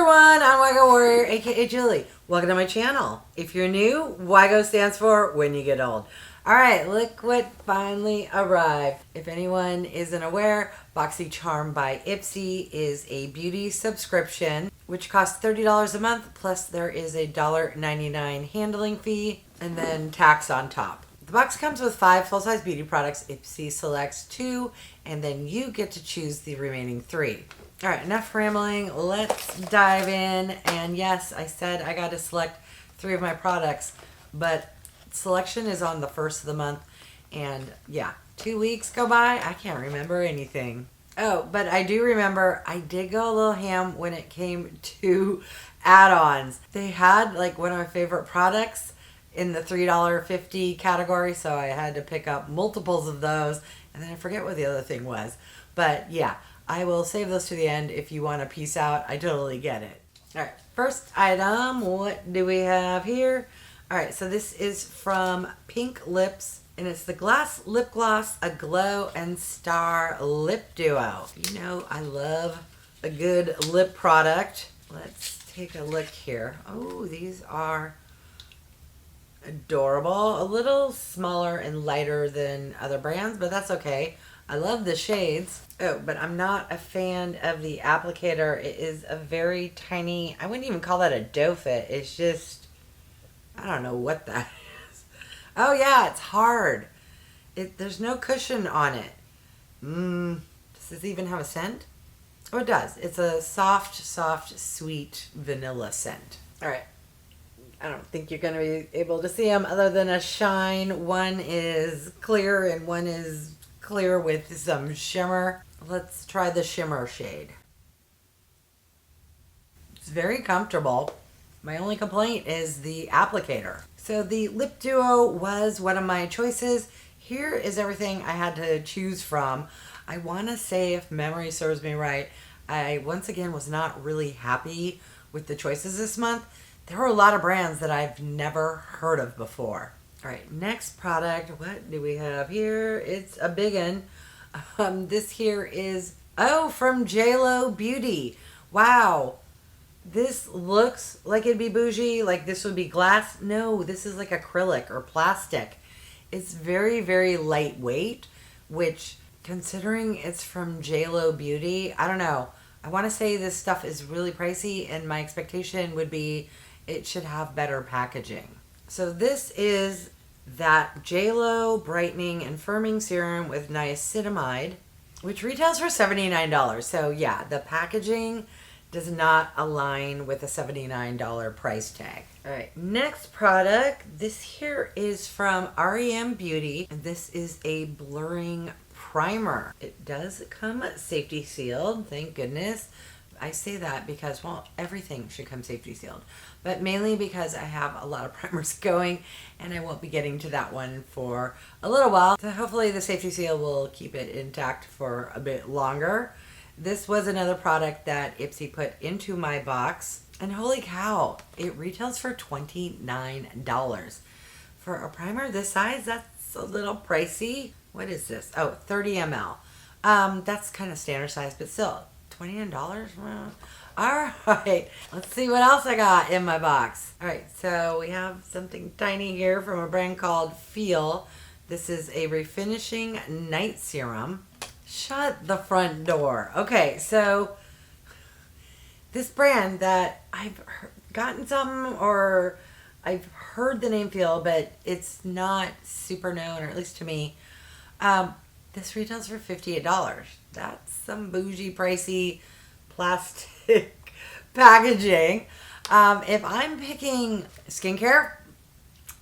everyone, I'm WYGOWARRIOR, aka Julie. Welcome to my channel. If you're new, WYGO stands for when you get old. Alright, look what finally arrived. If anyone isn't aware, Boxycharm by Ipsy is a beauty subscription, which costs $30 a month, plus there is a $1.99 handling fee, and then tax on top. The box comes with 5 full-size beauty products. Ipsy selects 2, and then you get to choose the remaining 3. Alright, enough rambling. Let's dive in. And yes, I said I got to select 3 of my products, but selection is on the 1st of the month. And yeah, 2 weeks go by. I can't remember anything. Oh, but I do remember I did go a little ham when it came to add-ons. They had like one of my favorite products in the $3.50 category, so I had to pick up multiples of those. And then I forget what the other thing was. But yeah, I will save those to the end if you want to piece out. I totally get it. All right, first item, what do we have here? All right, so this is from PINKLIPPS, and it's the Glass Lip Gloss, a Glow and Star Lip Duo. You know, I love a good lip product. Let's take a look here. Oh, these are adorable. A little smaller and lighter than other brands, but that's okay. I love the shades. Oh, but I'm not a fan of the applicator. It is a very tiny, I wouldn't even call that a doe fit. It's just, I don't know what that is. Oh yeah, it's hard. There's no cushion on it. Does this even have a scent? Oh, it does. It's a soft, sweet vanilla scent. All right. I don't think you're going to be able to see them other than a shine. One is clear and one is clear with some shimmer. Let's try the shimmer shade. It's very comfortable. My only complaint is the applicator. So the lip duo was one of my choices. Here is everything I had to choose from. I want to say, if memory serves me right, I once again was not really happy with the choices this month. There were a lot of brands that I've never heard of before. All right, next product. What do we have here? It's a big one. This here is, from JLo Beauty. Wow. This looks like it'd be bougie, like this would be glass. No, this is like acrylic or plastic. It's very, very lightweight, which, considering it's from JLo Beauty, I don't know. I want to say this stuff is really pricey, and my expectation would be it should have better packaging. So this is that JLo Brightening and Firming Serum with Niacinamide, which retails for $79. So yeah, the packaging does not align with a $79 price tag. All right, next product. This here is from R.E.M. Beauty, and this is a blurring primer. It does come safety sealed, thank goodness. I say that because, well, everything should come safety sealed, but mainly because I have a lot of primers going and I won't be getting to that one for a little while. So hopefully the safety seal will keep it intact for a bit longer. This was another product that Ipsy put into my box, and holy cow, it retails for $29. For a primer this size, that's a little pricey. What is this? Oh, 30 ml. That's kind of standard size, but still, $29? Well, all right, let's see what else I got in my box. All right, so we have something tiny here from a brand called Hyal. This is a Refinishing Night Serum. Shut the front door. Okay, so this brand that I've gotten something, or I've heard the name Hyal, but it's not super known, or at least to me. This retails for $58. That's some bougie, pricey plastic packaging. If I'm picking skincare,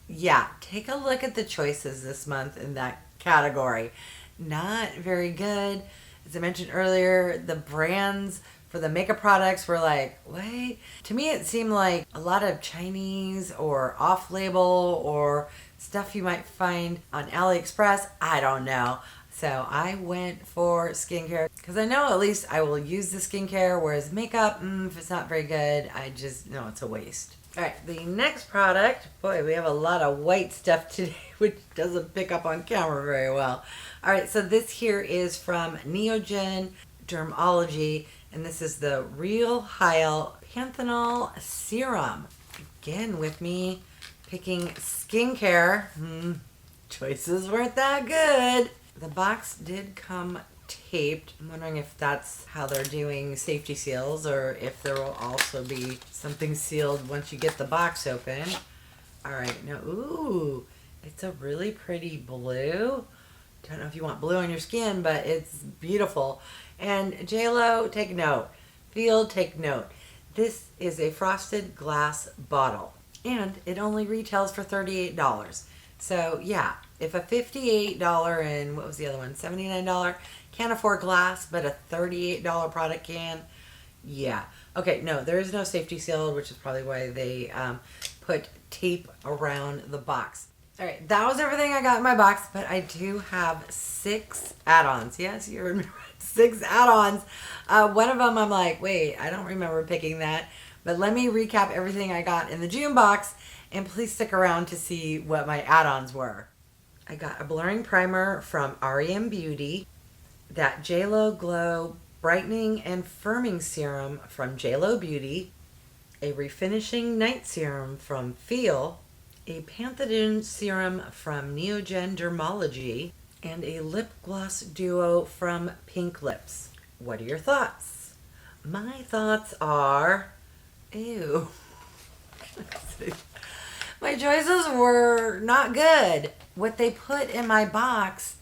yeah, take a look at the choices this month in that category. Not very good. As I mentioned earlier, the brands for the makeup products were like, wait. To me, it seemed like a lot of Chinese or off-label or stuff you might find on AliExpress. I don't know. So I went for skincare because I know at least I will use the skincare, whereas makeup, if it's not very good, I just know it's a waste. All right, the next product, boy, we have a lot of white stuff today, which doesn't pick up on camera very well. All right, so this here is from NEOGEN, DERMALOGY, And this is the Real Hyal Panthenol Serum. Again, with me picking skincare. Choices weren't that good. The box did come taped. I'm wondering if that's how they're doing safety seals, or if there will also be something sealed once you get the box open. All right, now, ooh, it's a really pretty blue. Don't know if you want blue on your skin, but it's beautiful. And JLo, take note. Field, take note. This is a frosted glass bottle, and it only retails for $38. So yeah, if a $58 and what was the other one, $79 can't afford glass, but a $38 product can, yeah. Okay, no, there is no safety seal, which is probably why they put tape around the box. All right, that was everything I got in my box, but I do have 6 add-ons. Yes, you remember 6 add-ons. One of them I'm like, wait, I don't remember picking that. But let me recap everything I got in the June box, and please stick around to see what my add-ons were. I got a blurring primer from R.E.M. Beauty, that JLo Glow Brightening and Firming Serum from JLo Beauty, a Refinishing Night Serum from Feel, a Panthenol Serum from NEOGEN Dermalogy, and a lip gloss duo from PINKLIPPS. What are your thoughts? My thoughts are, ew. My choices were not good. What they put in my box,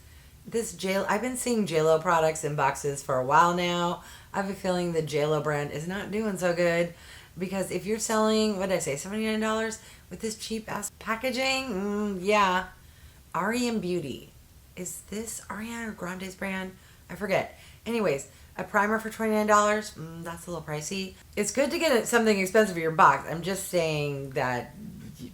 I've been seeing JLo products in boxes for a while now. I have a feeling the JLo brand is not doing so good, because if you're selling, what did I say, $79 with this cheap ass packaging, yeah. R.E.M. Beauty. Is this Ariana Grande's brand? I forget. Anyways, a primer for $29, that's a little pricey. It's good to get something expensive in your box. I'm just saying that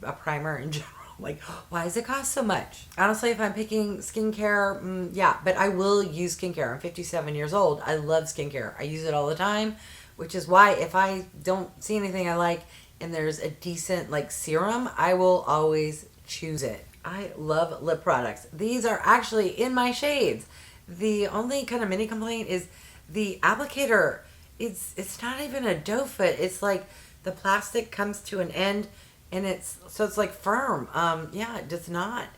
a primer in general, like, why does it cost so much? Honestly, if I'm picking skincare, yeah, but I will use skincare. I'm 57 years old. I love skincare. I use it all the time, which is why if I don't see anything I like and there's a decent like serum, I will always choose it. I love lip products. These are actually in my shades. The only kind of mini complaint is the applicator. It's not even a doe foot. It's like the plastic comes to an end, and it's like firm. Yeah, it does not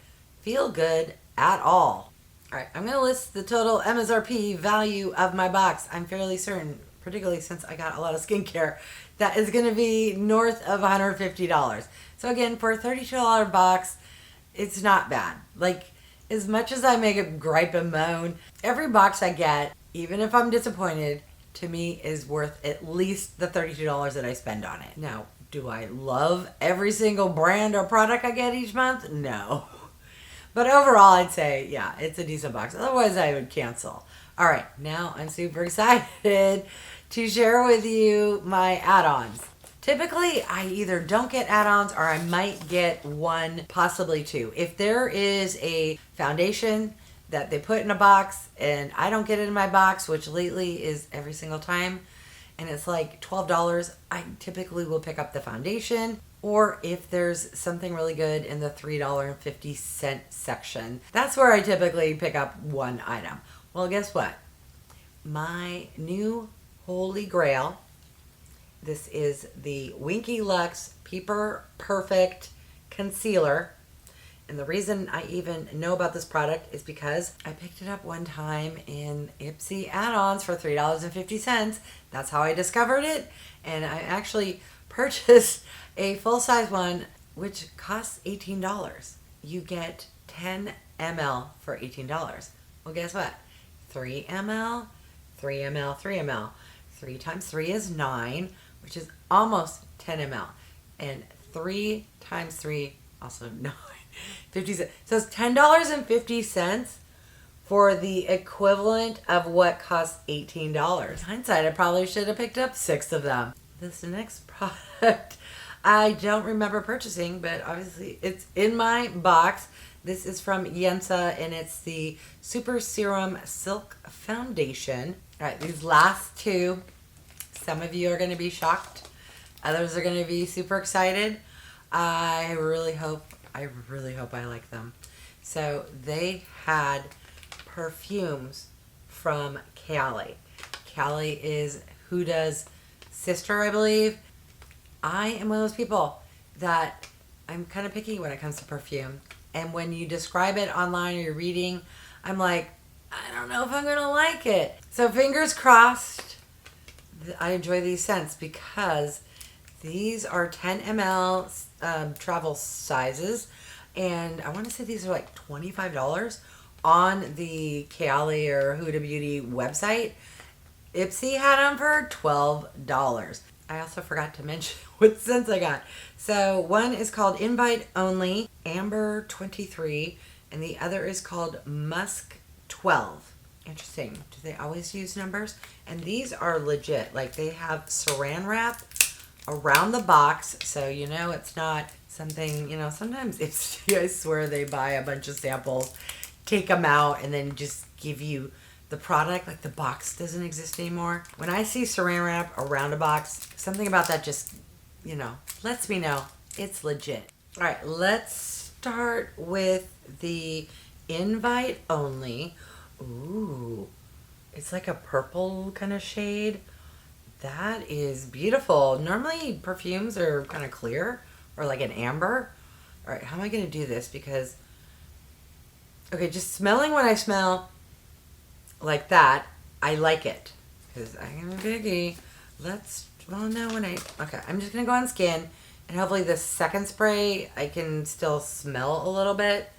feel good at all. All right, I'm gonna list the total MSRP value of my box. I'm fairly certain, particularly since I got a lot of skincare, that is gonna be north of $150. So again, for a $32 box, it's not bad. Like, as much as I make a gripe and moan, every box I get, even if I'm disappointed, to me is worth at least the $32 that I spend on it. Now, do I love every single brand or product I get each month? No. But overall, I'd say, yeah, it's a decent box. Otherwise, I would cancel. All right, now I'm super excited to share with you my add-ons. Typically, I either don't get add-ons or I might get 1, possibly 2. If there is a foundation that they put in a box and I don't get it in my box, which lately is every single time, and it's like $12, I typically will pick up the foundation. Or if there's something really good in the $3.50 section, that's where I typically pick up 1 item. Well, guess what? My new holy grail, this is the WINKY Luxe Peeper Perfect Concealer. And the reason I even know about this product is because I picked it up one time in Ipsy add-ons for $3.50. That's how I discovered it. And I actually purchased a full-size one, which costs $18. You get 10 ml for $18. Well, guess what? 3 ml, 3 ml, 3 ml. 3 times 3 is 9, which is almost 10 ml. And 3 times 3, also 9. 50 cents. So it's $10.50 for the equivalent of what costs $18. In hindsight, I probably should have picked up 6 of them. This next product I don't remember purchasing, but obviously it's in my box. This is from YENSA, and it's the Super Serum Silk Foundation. All right, these last 2, some of you are going to be shocked. Others are going to be super excited. I really hope I like them. So they had perfumes from KAYALI. KAYALI is Huda's sister, I believe. I am one of those people that I'm kind of picky when it comes to perfume. And when you describe it online or you're reading, I'm like, I don't know if I'm going to like it. So fingers crossed, I enjoy these scents because these are 10 ml travel sizes. And I want to say these are like $25 on the KAYALI or Huda Beauty website. Ipsy had them for $12. I also forgot to mention what scents I got. So one is called Invite Only, Amber 23, and the other is called Musk 12. Interesting. Do they always use numbers? And these are legit. Like, they have saran wrap around the box, so you know it's not something, you know, sometimes Ipsy, I swear they buy a bunch of samples, take them out, and then just give you the product. Like, the box doesn't exist anymore. When I see saran wrap around a box, something about that just, you know, lets me know it's legit. All right, let's start with the Invite Only. Ooh, it's like a purple kind of shade. That is beautiful. Normally perfumes are kind of clear or like an amber. All right, how am I going to do this? Because, okay, just smelling what I smell like that, I like it. Because I am a biggie. Well, no, okay, I'm just going to go on skin. And hopefully the second spray, I can still smell a little bit.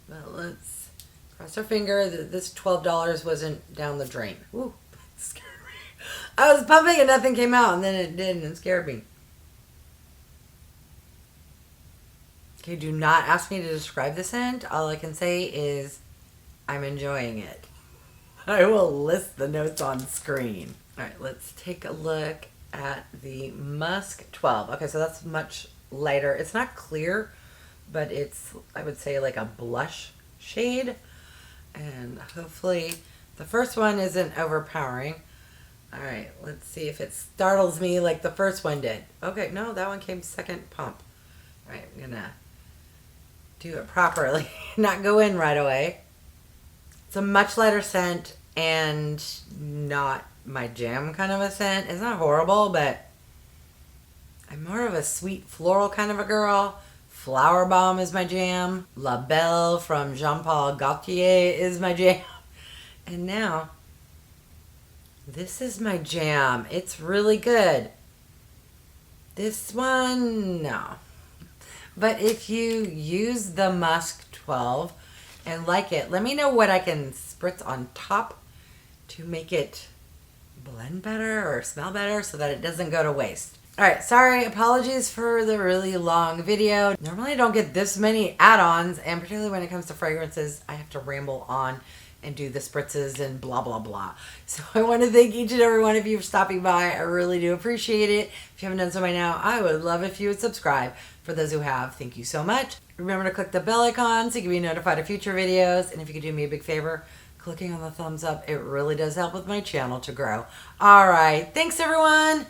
But let's cross our finger that this $12 wasn't down the drain. Ooh, that scared me. I was pumping and nothing came out, and then it did, and it scared me. Okay, do not ask me to describe the scent. All I can say is I'm enjoying it. I will list the notes on screen. All right, let's take a look at the Musk 12. Okay, so that's much lighter. It's not clear, but it's, I would say, like a blush shade. And hopefully the first one isn't overpowering. All right, let's see if it startles me like the first one did. Okay, no, that one came second pump. All right, I'm gonna do it properly, not go in right away. It's a much lighter scent and not my jam kind of a scent. It's not horrible, but I'm more of a sweet floral kind of a girl. Flower Bomb is my jam. La Belle from Jean Paul Gaultier is my jam. And now, this is my jam. It's really good. This one, no. But if you use the Musk 12 and like it, let me know what I can spritz on top to make it blend better or smell better so that it doesn't go to waste. All right, sorry, apologies for the really long video. Normally I don't get this many add-ons, and particularly when it comes to fragrances, I have to ramble on and do the spritzes and blah, blah, blah. So I want to thank each and every one of you for stopping by. I really do appreciate it. If you haven't done so by now, I would love if you would subscribe. For those who have, thank you so much. Remember to click the bell icon so you can be notified of future videos. And if you could do me a big favor, clicking on the thumbs up, it really does help with my channel to grow. All right, thanks everyone.